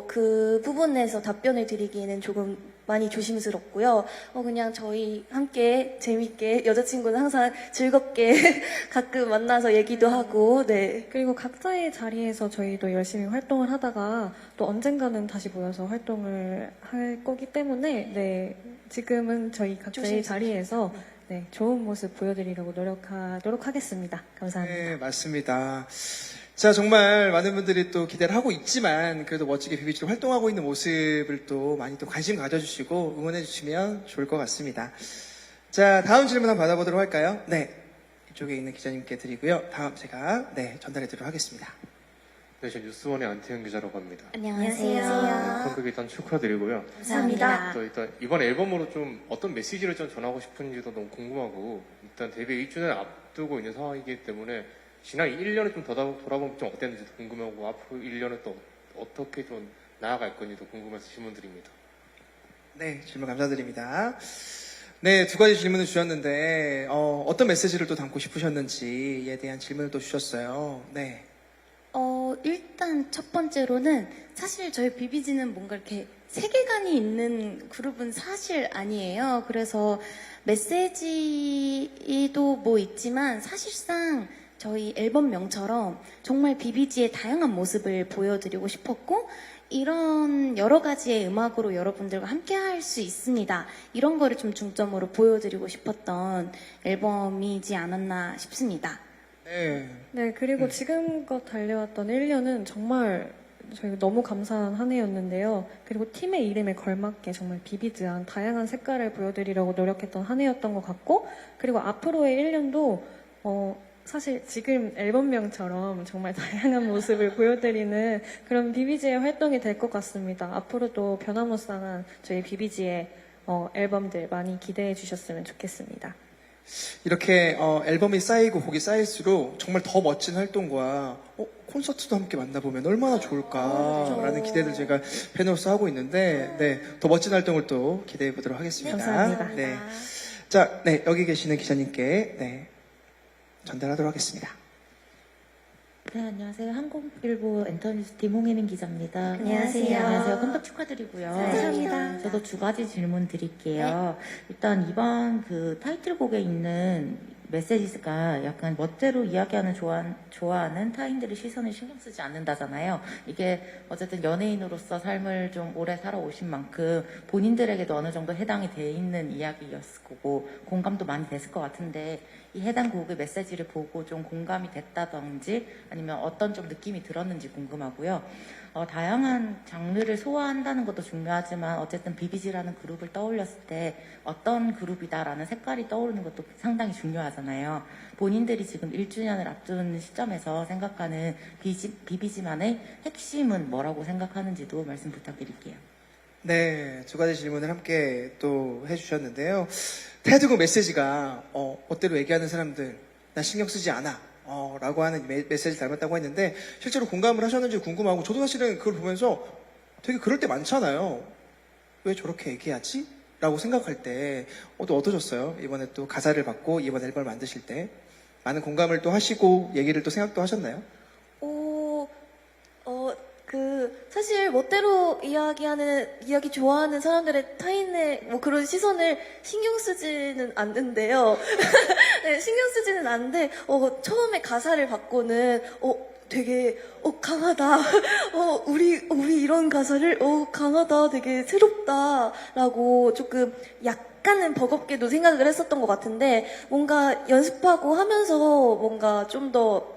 그 부분에서 답변을 드리기에는 조금 많이 조심스럽고요. 그냥 저희 함께 재밌게 여자친구는 항상 즐겁게 가끔 만나서 얘기도 하고, 네. 그리고 각자의 자리에서 저희도 열심히 활동을 하다가 또 언젠가는 다시 모여서 활동을 할 거기 때문에 네, 지금은 저희 각자의 자리에서 네, 좋은 모습 보여드리려고 노력하도록 하겠습니다. 감사합니다. 네, 맞습니다. 자, 정말 많은 분들이 또 기대를 하고 있지만 그래도 멋지게 비비지로 활동하고 있는 모습을 또 많이 또 관심 가져주시고 응원해주시면 좋을 것 같습니다. 자, 다음 질문 한번 받아보도록 할까요? 네, 이쪽에 있는 기자님께 드리고요. 다음 제가 전달해드리도록 하겠습니다. 네, 저 뉴스원의 안태현 기자라고 합니다. 안녕하세요. 콘크기 일단 축하드리고요. 감사합니다. 또 일단 이번 앨범으로 좀 어떤 메시지를 좀 전하고 싶은지도 너무 궁금하고 일단 데뷔 1주년 앞두고 있는 상황이기 때문에 지난 1년을 좀 돌아보면 좀 어땠는지도 궁금하고 앞으로 1년은 또 어떻게 좀 나아갈 건지도 궁금해서 질문 드립니다. 네, 질문 감사드립니다. 네, 두 가지 질문을 주셨는데 어떤 메시지를 또 담고 싶으셨는지에 대한 질문을 또 주셨어요. 네. 일단 첫 번째로는 사실 저희 비비지는 뭔가 이렇게 세계관이 있는 그룹은 사실 아니에요. 그래서 메시지도 뭐 있지만 사실상 저희 앨범명처럼 정말 비비지의 다양한 모습을 보여드리고 싶었고 이런 여러 가지의 음악으로 여러분들과 함께 할 수 있습니다. 이런 거를 좀 중점으로 보여드리고 싶었던 앨범이지 않았나 싶습니다. 네. 네, 그리고 지금껏 달려왔던 1년은 정말 저희가 너무 감사한 한 해였는데요. 그리고 팀의 이름에 걸맞게 정말 비비즈한 다양한 색깔을 보여드리려고 노력했던 한 해였던 것 같고, 그리고 앞으로의 1년도 사실 지금 앨범명처럼 정말 다양한 모습을 보여드리는 그런 비비지의 활동이 될 것 같습니다. 앞으로도 변화무쌍한 저희 비비지의 앨범들 많이 기대해 주셨으면 좋겠습니다. 이렇게 앨범이 쌓이고 곡이 쌓일수록 정말 더 멋진 활동과 콘서트도 함께 만나보면 얼마나 좋을까라는 기대를 제가 팬으로서 하고 있는데 네, 더 멋진 활동을 또 기대해 보도록 하겠습니다. 감사합니다. 네. 자, 네, 여기 계시는 기자님께 네, 전달하도록 하겠습니다. 네, 안녕하세요. 한국일보 엔터뉴스팀 홍혜민 기자입니다. 안녕하세요. 안녕하세요. 컴백 축하드리고요. 감사합니다. 저도 두 가지 질문 드릴게요. 일단 이번 그 타이틀곡에 있는 메시지가 약간 멋대로 이야기하는 좋아하는 타인들의 시선을 신경 쓰지 않는다잖아요. 이게 어쨌든 연예인으로서 삶을 좀 오래 살아오신 만큼 본인들에게도 어느 정도 해당이 돼 있는 이야기였을 거고 공감도 많이 됐을 것 같은데 이 해당 곡의 메시지를 보고 좀 공감이 됐다든지 아니면 어떤 좀 느낌이 들었는지 궁금하고요. 다양한 장르를 소화한다는 것도 중요하지만 어쨌든 비비지라는 그룹을 떠올렸을 때 어떤 그룹이다라는 색깔이 떠오르는 것도 상당히 중요하잖아요. 본인들이 지금 1주년을 앞둔 시점에서 생각하는 비비지만의 핵심은 뭐라고 생각하는지도 말씀 부탁드릴게요. 네, 두 가지 질문을 함께 또 해주셨는데요. 태드곡 메시지가 멋대로 얘기하는 사람들 나 신경 쓰지 않아 라고 하는 메시지 닮았다고 했는데 실제로 공감을 하셨는지 궁금하고 저도 사실은 그걸 보면서 되게 그럴 때 많잖아요. 왜 저렇게 얘기하지? 라고 생각할 때 또 어떠셨어요? 이번에 또 가사를 받고 이번 앨범을 만드실 때 많은 공감을 또 하시고 얘기를 또 생각도 하셨나요? 사실 멋대로 이야기 좋아하는 사람들의 타인의 뭐 그런 시선을 신경 쓰지는 않는데요. 네, 신경 쓰지는 않는데, 처음에 가사를 받고는, 되게, 강하다. 우리 이런 가사를, 강하다. 되게 새롭다. 라고 조금 약간은 버겁게도 생각을 했었던 것 같은데 뭔가 연습하고 하면서 뭔가 좀 더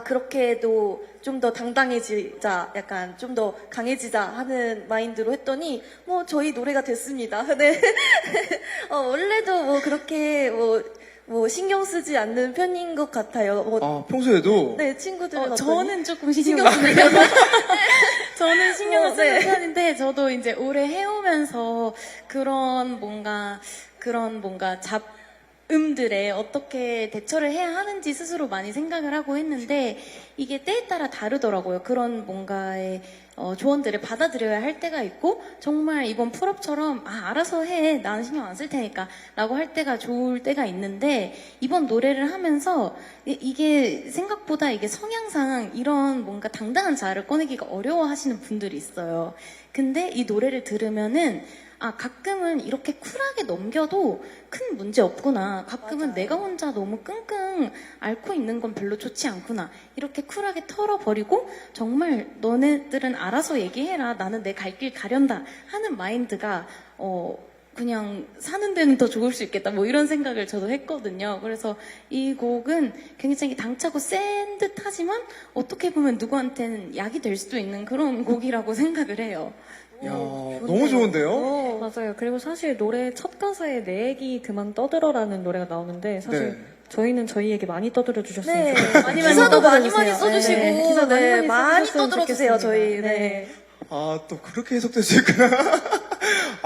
그렇게도 좀 더 당당해지자, 약간 좀 더 강해지자 하는 마인드로 했더니, 저희 노래가 됐습니다. 네. 원래도 그렇게 신경 쓰지 않는 편인 것 같아요. 평소에도 네, 친구들은 저는 조금 신경 쓰는 저는 신경을 쓰는 편인데 저도 이제 오래 해오면서 그런 뭔가 음들에 어떻게 대처를 해야 하는지 스스로 많이 생각을 하고 했는데 이게 때에 따라 다르더라고요. 그런 뭔가의 조언들을 받아들여야 할 때가 있고 정말 이번 풀업처럼 알아서 해 나는 신경 안 쓸 테니까 라고 할 때가 좋을 때가 있는데 이번 노래를 하면서 이게 생각보다 이게 성향상 이런 뭔가 당당한 자아를 꺼내기가 어려워하시는 분들이 있어요. 근데 이 노래를 들으면은 가끔은 이렇게 쿨하게 넘겨도 큰 문제 없구나. 가끔은 내가 혼자 너무 끙끙 앓고 있는 건 별로 좋지 않구나. 이렇게 쿨하게 털어버리고 정말 너네들은 알아서 얘기해라. 나는 내 갈 길 가련다. 하는 마인드가 그냥 사는 데는 더 좋을 수 있겠다. 이런 생각을 저도 했거든요. 그래서 이 곡은 굉장히 당차고 센 듯하지만 어떻게 보면 누구한테는 약이 될 수도 있는 그런 곡이라고 생각을 해요. 야, 너무 좋은데요? 맞아요. 그리고 사실 노래 첫 가사에 내 얘기 그만 떠들어라는 노래가 나오는데 사실 네. 저희는 저희 얘기 많이 떠들어 주셨으면 네, 좋겠어요. 기사도 많이 떠들어주세요. 써주시고, 네, 기사 많이 써주셨으면 떠들어주세요, 저희. 좋겠습니다. 네. 또 그렇게 해석될 수 있구나.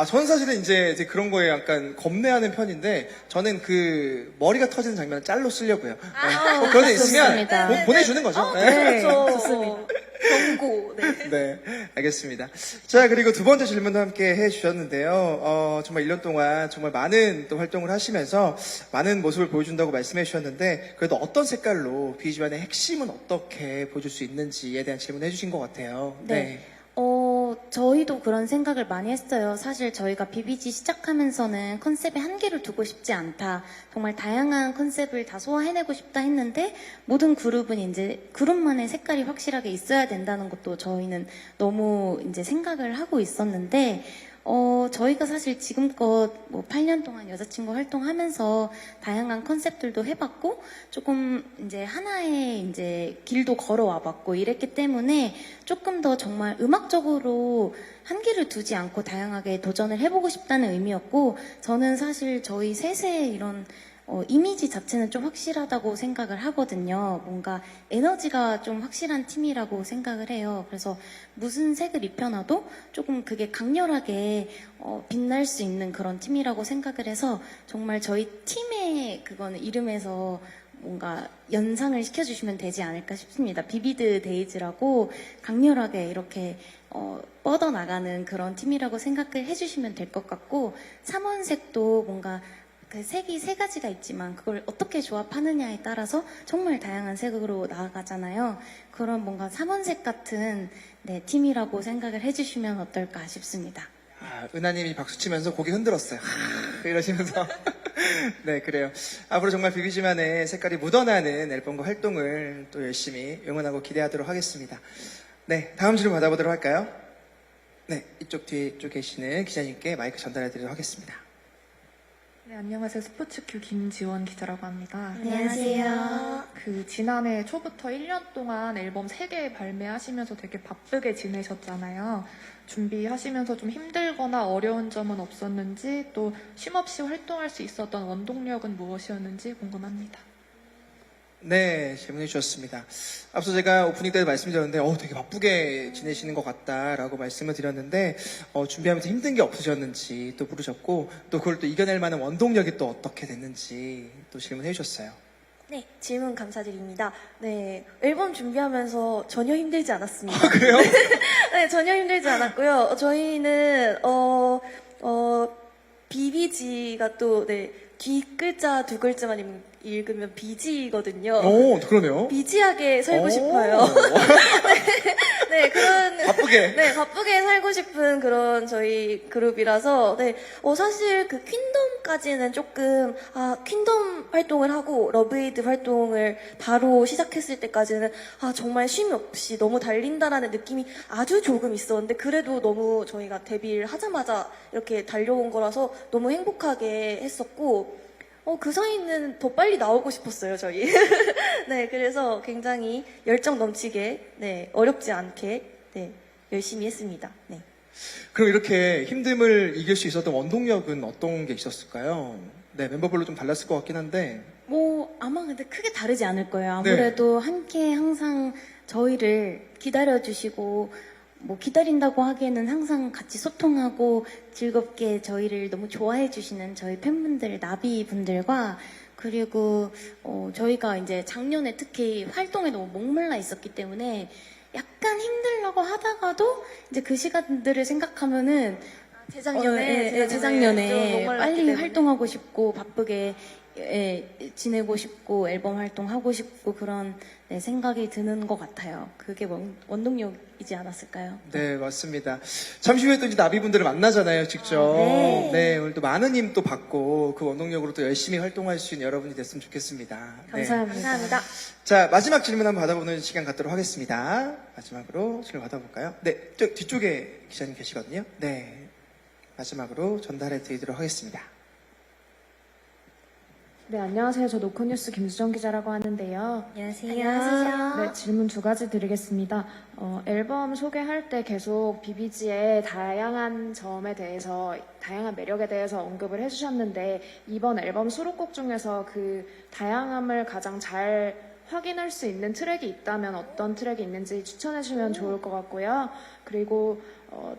저는 사실은 이제 그런 거에 약간 겁내하는 편인데, 저는 그 머리가 터지는 장면을 짤로 쓰려고요. 그런 데 있으면 좋습니다. 보내주는 거죠. 네, 그렇죠. 좋습니다. 경고. 네. 네, 알겠습니다. 자, 그리고 두 번째 질문도 함께 해주셨는데요. 정말 1년 동안 정말 많은 또 활동을 하시면서 많은 모습을 보여준다고 말씀해 주셨는데, 그래도 어떤 색깔로 비주얼의 핵심은 어떻게 보여줄 수 있는지에 대한 질문을 해주신 것 같아요. 네. 저희도 그런 생각을 많이 했어요. 사실 저희가 BBG 시작하면서는 컨셉에 한계를 두고 싶지 않다. 정말 다양한 컨셉을 다 소화해내고 싶다 했는데 모든 그룹은 이제 그룹만의 색깔이 확실하게 있어야 된다는 것도 저희는 너무 이제 생각을 하고 있었는데 저희가 사실 지금껏 8년 동안 여자친구 활동하면서 다양한 컨셉들도 해봤고 조금 이제 하나의 이제 길도 걸어와봤고 이랬기 때문에 조금 더 정말 음악적으로 한계를 두지 않고 다양하게 도전을 해보고 싶다는 의미였고 저는 사실 저희 셋의 이런 이미지 자체는 좀 확실하다고 생각을 하거든요. 뭔가 에너지가 좀 확실한 팀이라고 생각을 해요. 그래서 무슨 색을 입혀놔도 조금 그게 강렬하게 빛날 수 있는 그런 팀이라고 생각을 해서 정말 저희 팀의 그거는 이름에서 뭔가 연상을 시켜주시면 되지 않을까 싶습니다. 비비드 데이즈라고 강렬하게 이렇게 뻗어나가는 그런 팀이라고 생각을 해주시면 될 것 같고 3원색도 뭔가 그 색이 세 가지가 있지만 그걸 어떻게 조합하느냐에 따라서 정말 다양한 색으로 나아가잖아요. 그런 뭔가 3원색 같은 팀이라고 생각을 해주시면 어떨까 싶습니다. 은하님이 박수 치면서 고개 흔들었어요. 이러시면서. 네, 그래요. 앞으로 정말 비비지만의 색깔이 묻어나는 앨범과 활동을 또 열심히 응원하고 기대하도록 하겠습니다. 네, 다음 질문 받아보도록 할까요? 네, 이쪽 뒤에 쪽 계시는 기자님께 마이크 전달해 드리도록 하겠습니다. 네, 안녕하세요. 스포츠큐 김지원 기자라고 합니다. 안녕하세요. 지난해 초부터 1년 동안 앨범 3개 발매하시면서 되게 바쁘게 지내셨잖아요. 준비하시면서 좀 힘들거나 어려운 점은 없었는지 또 쉼없이 활동할 수 있었던 원동력은 무엇이었는지 궁금합니다. 네, 질문해 주셨습니다. 앞서 제가 오프닝 때 말씀드렸는데, 되게 바쁘게 지내시는 것 같다라고 말씀을 드렸는데, 준비하면서 힘든 게 없으셨는지 또 물으셨고, 또 그걸 또 이겨낼 만한 원동력이 또 어떻게 됐는지 또 질문해 주셨어요. 네, 질문 감사드립니다. 네, 앨범 준비하면서 전혀 힘들지 않았습니다. 그래요? 네, 전혀 힘들지 않았고요. 저희는 BBG가 또 뒷글자 2글자만 읽으면 비지거든요. 그러네요. 비지하게 살고 싶어요. 네, 그런 바쁘게 살고 싶은 그런 저희 그룹이라서 사실 그 퀸덤 때까지는 조금 퀸덤 활동을 하고 러브에이드 활동을 바로 시작했을 때까지는 정말 쉼 없이 너무 달린다라는 느낌이 아주 조금 있었는데 그래도 너무 저희가 데뷔를 하자마자 이렇게 달려온 거라서 너무 행복하게 했었고 그 사이는 더 빨리 나오고 싶었어요, 저희. 네, 그래서 굉장히 열정 넘치게, 네, 어렵지 않게, 네, 열심히 했습니다. 네. 그럼 이렇게 힘듦을 이길 수 있었던 원동력은 어떤 게 있었을까요? 네, 멤버별로 좀 달랐을 것 같긴 한데. 뭐 아마 근데 크게 다르지 않을 거예요. 네. 아무래도 함께 항상 저희를 기다려주시고 뭐 기다린다고 하기에는 항상 같이 소통하고 즐겁게 저희를 너무 좋아해 주시는 저희 팬분들, 나비분들과 그리고 저희가 이제 작년에 특히 활동에 너무 목말라 있었기 때문에 약간 힘들려고 하다가도 이제 그 시간들을 생각하면은 재작년에 빨리 활동하고 싶고 바쁘게 지내고 싶고 앨범 활동하고 싶고 그런 생각이 드는 것 같아요. 그게 원동력이지 않았을까요? 네, 맞습니다. 잠시 후에 또 이제 나비분들을 만나잖아요, 직접. 네, 오늘 또 많은 힘 또 받고 그 원동력으로 또 열심히 활동할 수 있는 여러분이 됐으면 좋겠습니다. 네. 감사합니다. 감사합니다. 자, 마지막 질문 한번 받아보는 시간 갖도록 하겠습니다. 마지막으로 질문 받아볼까요? 네, 저 뒤쪽에 기자님 계시거든요. 네, 마지막으로 전달해 드리도록 하겠습니다. 네, 안녕하세요. 저 노컷뉴스 김수정 기자라고 하는데요. 안녕하세요. 네, 질문 두 가지 드리겠습니다. 앨범 소개할 때 계속 비비지의 다양한 점에 대해서, 다양한 매력에 대해서 언급을 해주셨는데, 이번 앨범 수록곡 중에서 그 다양함을 가장 잘 확인할 수 있는 트랙이 있다면 어떤 트랙이 있는지 추천해주면 좋을 것 같고요. 그리고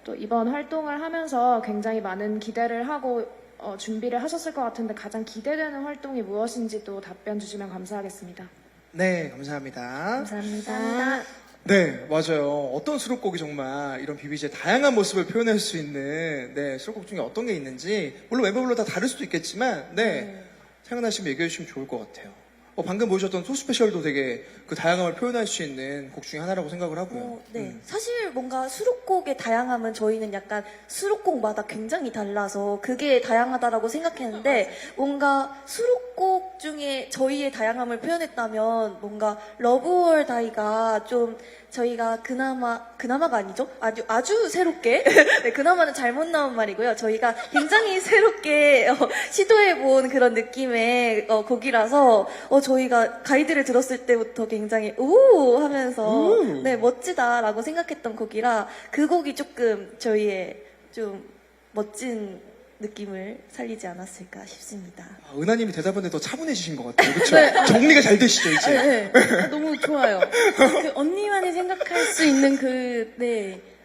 또 이번 활동을 하면서 굉장히 많은 기대를 하고 준비를 하셨을 것 같은데 가장 기대되는 활동이 무엇인지도 답변 주시면 감사하겠습니다. 네, 감사합니다. 감사합니다. 네, 맞아요. 어떤 수록곡이 정말 이런 비비지의 다양한 모습을 표현할 수 있는 네, 수록곡 중에 어떤 게 있는지 물론 멤버별로 다 다를 수도 있겠지만 네, 생각나시면 얘기해 주시면 좋을 것 같아요. 방금 보셨던 소스페셜도 되게 그 다양함을 표현할 수 있는 곡 중에 하나라고 생각을 하고요. 네. 사실 뭔가 수록곡의 다양함은 저희는 약간 수록곡마다 굉장히 달라서 그게 다양하다라고 생각했는데 뭔가 수록곡 중에 저희의 다양함을 표현했다면 뭔가 러브 올 다이가 좀 저희가 그나마가 아니죠? 아주 새롭게 네, 그나마는 잘못 나온 말이고요. 저희가 굉장히 새롭게 시도해본 그런 느낌의 곡이라서 저희가 가이드를 들었을 때부터 굉장히 우 하면서 네 멋지다라고 생각했던 곡이라 그 곡이 조금 저희의 좀 멋진 느낌을 살리지 않았을까 싶습니다. 은하님이 대답하는데 더 차분해지신 것 같아요. 그렇죠? 정리가 잘 되시죠 이제? 네. 너무 좋아요. 그 언니만이 생각할 수 있는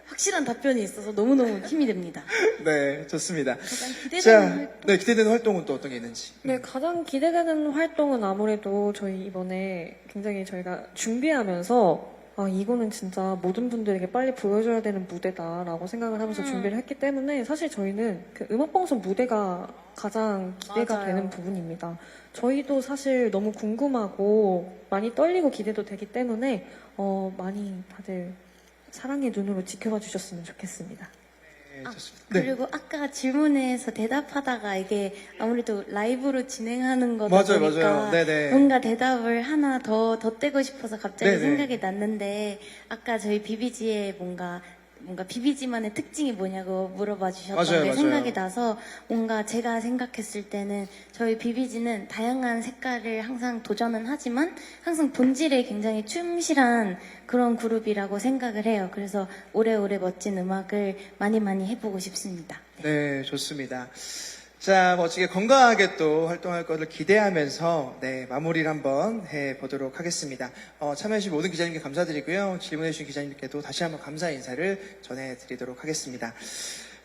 확실한 답변이 있어서 너무너무 힘이 됩니다. 네, 좋습니다. 가장 기대되는 자, 활동. 네, 기대되는 활동은 또 어떤 게 있는지. 네, 가장 기대되는 활동은 아무래도 저희 이번에 굉장히 저희가 준비하면서 이거는 진짜 모든 분들에게 빨리 보여줘야 되는 무대다라고 생각을 하면서 준비를 했기 때문에 사실 저희는 그 음악방송 무대가 가장 기대가 맞아요. 되는 부분입니다. 저희도 사실 너무 궁금하고 많이 떨리고 기대도 되기 때문에 많이 다들 사랑의 눈으로 지켜봐 주셨으면 좋겠습니다. 네, 좋습니다. 네. 그리고 아까 질문에서 대답하다가 이게 아무래도 라이브로 진행하는 거다 맞아요, 보니까 맞아요. 네네. 뭔가 대답을 하나 더 떼고 싶어서 갑자기 네네. 생각이 났는데 아까 저희 비비지의 뭔가 비비지만의 특징이 뭐냐고 물어봐 주셨던 맞아요, 게 맞아요. 생각이 나서 뭔가 제가 생각했을 때는 저희 비비지는 다양한 색깔을 항상 도전은 하지만 항상 본질에 굉장히 충실한 그런 그룹이라고 생각을 해요. 그래서 오래오래 멋진 음악을 많이 해보고 싶습니다. 네, 좋습니다. 자, 멋지게 건강하게 또 활동할 것을 기대하면서 네, 마무리를 한번 해보도록 하겠습니다. 참여해주신 모든 기자님께 감사드리고요. 질문해주신 기자님께도 다시 한번 감사 인사를 전해드리도록 하겠습니다.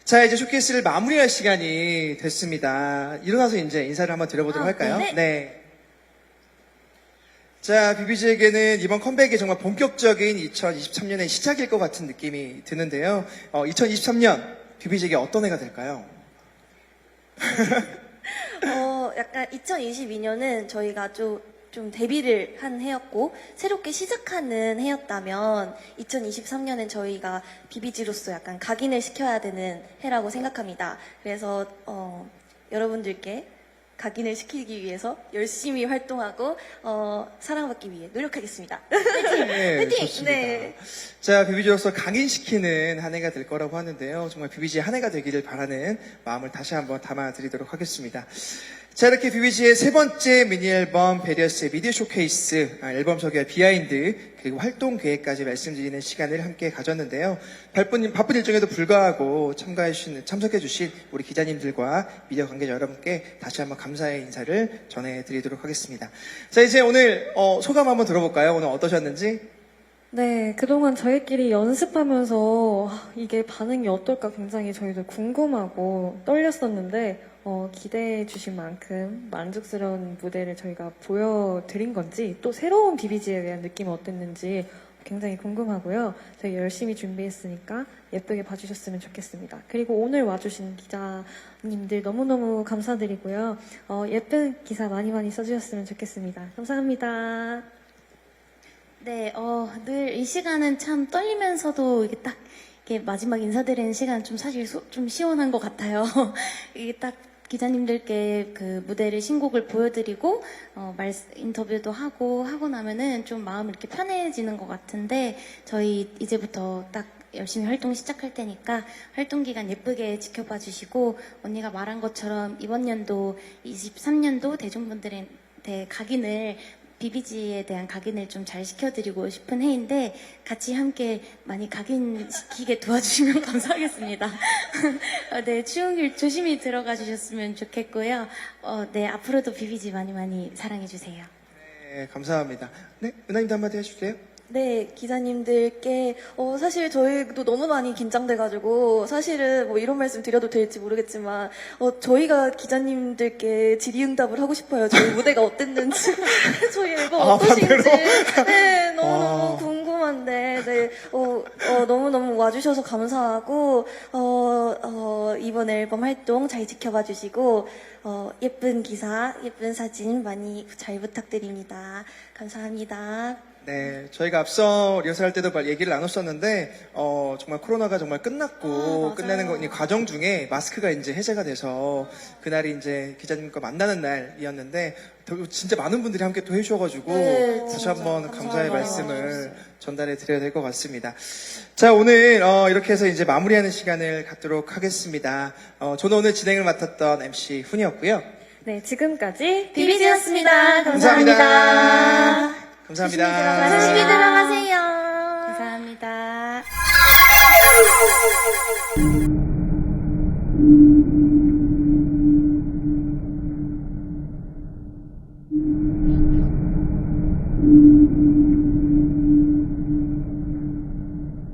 자, 이제 쇼케이스를 마무리할 시간이 됐습니다. 일어나서 이제 인사를 한번 드려보도록 할까요? 네. 자, 비비지에게는 이번 컴백이 정말 본격적인 2023년의 시작일 것 같은 느낌이 드는데요. 2023년 비비지에게 어떤 해가 될까요? 약간 2022년은 저희가 좀 데뷔를 한 해였고 새롭게 시작하는 해였다면 2023년은 저희가 비비지로서 약간 각인을 시켜야 되는 해라고 생각합니다. 그래서 여러분들께 각인을 시키기 위해서 열심히 활동하고 사랑받기 위해 노력하겠습니다. 네, 화이팅! 좋습니다. 네. 자, 뷰비지로서 각인시키는 한 해가 될 거라고 하는데요. 정말 뷰비지의 한 해가 되기를 바라는 마음을 다시 한번 담아드리도록 하겠습니다. 자, 이렇게 뷰비지의 세 번째 미니 앨범 베리어스의 미디어 쇼케이스, 앨범 소개와 비하인드, 그리고 활동 계획까지 말씀드리는 시간을 함께 가졌는데요. 바쁜 일정에도 불구하고 참석해주신 우리 기자님들과 미디어 관계자 여러분께 다시 한번 감사의 인사를 전해드리도록 하겠습니다. 자, 이제 오늘 소감 한번 들어볼까요? 오늘 어떠셨는지? 네, 그동안 저희끼리 연습하면서 이게 반응이 어떨까 굉장히 저희도 궁금하고 떨렸었는데 기대해 주신 만큼 만족스러운 무대를 저희가 보여드린 건지 또 새로운 비비지에 대한 느낌이 어땠는지 굉장히 궁금하고요. 저희 열심히 준비했으니까 예쁘게 봐주셨으면 좋겠습니다. 그리고 오늘 와주신 기자님들 너무너무 감사드리고요. 예쁜 기사 많이 써주셨으면 좋겠습니다. 감사합니다. 네, 늘 이 시간은 참 떨리면서도 이게 딱 이렇게 마지막 인사드리는 시간 좀 사실 좀 시원한 것 같아요. 이게 딱 기자님들께 그 무대를 신곡을 보여드리고 인터뷰도 하고 나면은 좀 마음이 이렇게 편해지는 것 같은데 저희 이제부터 딱 열심히 활동 시작할 테니까 활동 기간 예쁘게 지켜봐 주시고 언니가 말한 것처럼 이번 연도 23년도 대중분들한테 비비지에 대한 각인을 좀 잘 시켜드리고 싶은 해인데 같이 함께 많이 각인시키게 도와주시면 감사하겠습니다. 네, 추운 길 조심히 들어가 주셨으면 좋겠고요. 네, 앞으로도 비비지 많이 사랑해주세요. 네, 감사합니다. 네, 은하님도 한마디 해주세요. 네, 기자님들께 사실 저희도 너무 많이 긴장돼가지고 사실은 뭐 이런 말씀 드려도 될지 모르겠지만 저희가 기자님들께 질의응답을 하고 싶어요. 저희 무대가 어땠는지 저희 앨범 어떠신지 네, 너무 궁금한데 네, 너무너무 와주셔서 감사하고 이번 앨범 활동 잘 지켜봐 주시고 예쁜 기사, 예쁜 사진 많이 잘 부탁드립니다. 감사합니다. 네, 저희가 앞서 리허설할 때도 얘기를 나눴었는데 정말 코로나가 정말 끝났고 끝나는 이 과정 중에 마스크가 이제 해제가 돼서 그날이 이제 기자님과 만나는 날이었는데 진짜 많은 분들이 함께 또 해주셔가지고 네, 다시 진짜 한번 감사의 감사해요. 말씀을 전달해 드려야 될 것 같습니다. 자, 오늘 이렇게 해서 이제 마무리하는 시간을 갖도록 하겠습니다. 저는 오늘 진행을 맡았던 MC 훈이었고요. 네, 지금까지 비비지였습니다. 감사합니다. 감사합니다. 감사합니다. 조심히 들어가세요. 감사합니다. 감사합니다.